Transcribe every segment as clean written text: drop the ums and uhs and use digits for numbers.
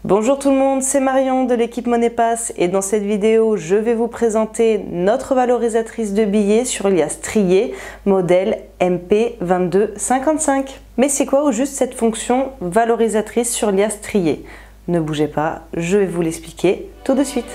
Bonjour tout le monde, c'est Marion de l'équipe Monepass et dans cette vidéo, je vais vous présenter notre valorisatrice de billets sur liasse striée, modèle MP2255. Mais c'est quoi au juste cette fonction valorisatrice sur liasse striée? Ne bougez pas, je vais vous l'expliquer tout de suite.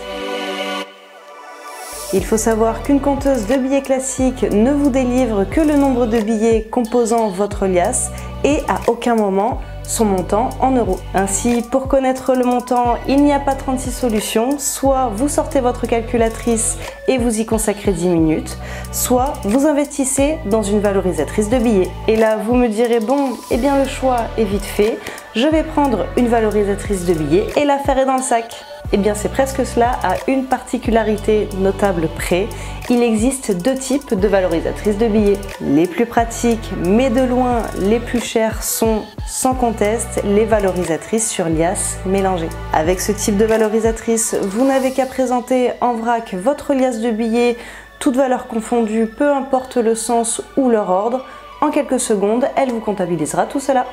Il faut savoir qu'une compteuse de billets classique ne vous délivre que le nombre de billets composant votre liasse et à aucun moment son montant en euros. Ainsi, pour connaître le montant, il n'y a pas 36 solutions, soit vous sortez votre calculatrice et vous y consacrez 10 minutes, soit vous investissez dans une valorisatrice de billets. Et là, vous me direz, bon, eh bien le choix est vite fait, je vais prendre une valorisatrice de billets et l'affaire est dans le sac. Eh bien c'est presque cela, à une particularité notable près, il existe deux types de valorisatrices de billets. Les plus pratiques, mais de loin les plus chères, sont sans conteste les valorisatrices sur liasse mélangée. Avec ce type de valorisatrice, vous n'avez qu'à présenter en vrac votre liasse de billets, toutes valeurs confondues, peu importe le sens ou leur ordre. En quelques secondes, elle vous comptabilisera tout cela.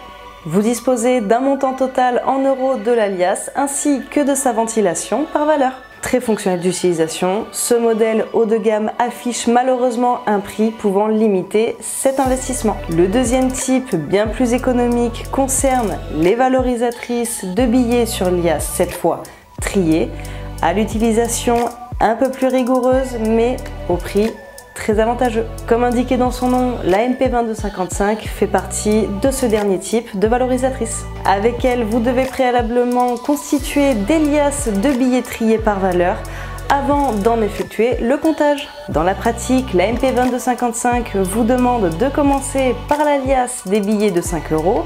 Vous disposez d'un montant total en euros de la liasse ainsi que de sa ventilation par valeur. Très fonctionnel d'utilisation, ce modèle haut de gamme affiche malheureusement un prix pouvant limiter cet investissement. Le deuxième type, bien plus économique, concerne les valorisatrices de billets sur liasse, cette fois triées, à l'utilisation un peu plus rigoureuse mais au prix très avantageux. Comme indiqué dans son nom, la MP2255 fait partie de ce dernier type de valorisatrice. Avec elle, vous devez préalablement constituer des liasses de billets triés par valeur avant d'en effectuer le comptage. Dans la pratique, la MP2255 vous demande de commencer par la liasse des billets de 5 €,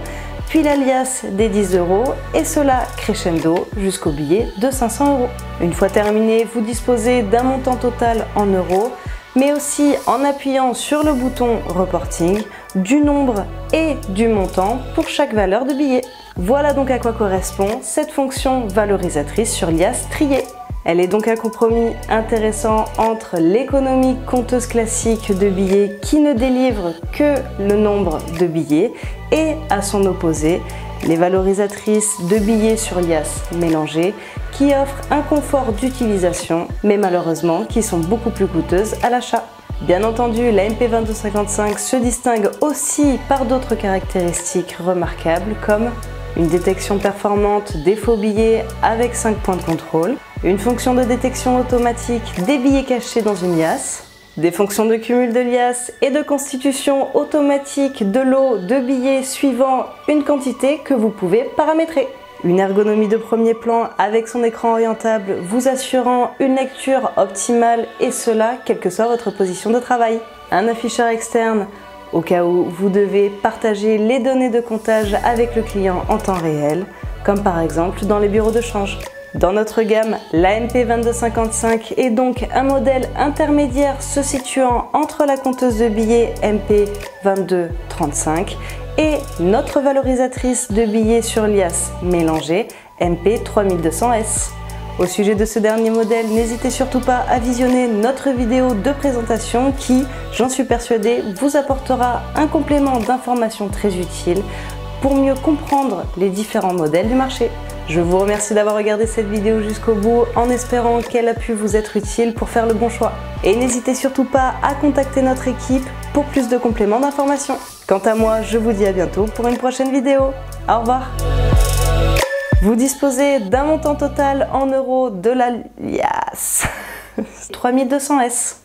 puis la liasse des 10 € et cela crescendo jusqu'au billet de 500 €. Une fois terminé, vous disposez d'un montant total en euros, mais aussi en appuyant sur le bouton Reporting, du nombre et du montant pour chaque valeur de billet. Voilà donc à quoi correspond cette fonction valorisatrice sur liasse triée. Elle est donc un compromis intéressant entre l'économique compteuse classique de billets qui ne délivre que le nombre de billets et à son opposé, les valorisatrices de billets sur liasse mélangée qui offrent un confort d'utilisation mais malheureusement qui sont beaucoup plus coûteuses à l'achat. Bien entendu, la MP2255 se distingue aussi par d'autres caractéristiques remarquables comme une détection performante des faux billets avec 5 points de contrôle, une fonction de détection automatique des billets cachés dans une liasse, des fonctions de cumul de liasses et de constitution automatique de lot de billets suivant une quantité que vous pouvez paramétrer. Une ergonomie de premier plan avec son écran orientable vous assurant une lecture optimale et cela quelle que soit votre position de travail. Un afficheur externe au cas où vous devez partager les données de comptage avec le client en temps réel, comme par exemple dans les bureaux de change. Dans notre gamme, la MP2255 est donc un modèle intermédiaire se situant entre la compteuse de billets MP2235 et notre valorisatrice de billets sur liasse mélangée MP3200S. Au sujet de ce dernier modèle, n'hésitez surtout pas à visionner notre vidéo de présentation qui, j'en suis persuadée, vous apportera un complément d'informations très utile pour mieux comprendre les différents modèles du marché. Je vous remercie d'avoir regardé cette vidéo jusqu'au bout en espérant qu'elle a pu vous être utile pour faire le bon choix. Et n'hésitez surtout pas à contacter notre équipe pour plus de compléments d'informations. Quant à moi, je vous dis à bientôt pour une prochaine vidéo. Au revoir. Vous disposez d'un montant total en euros de la liasse 3200S.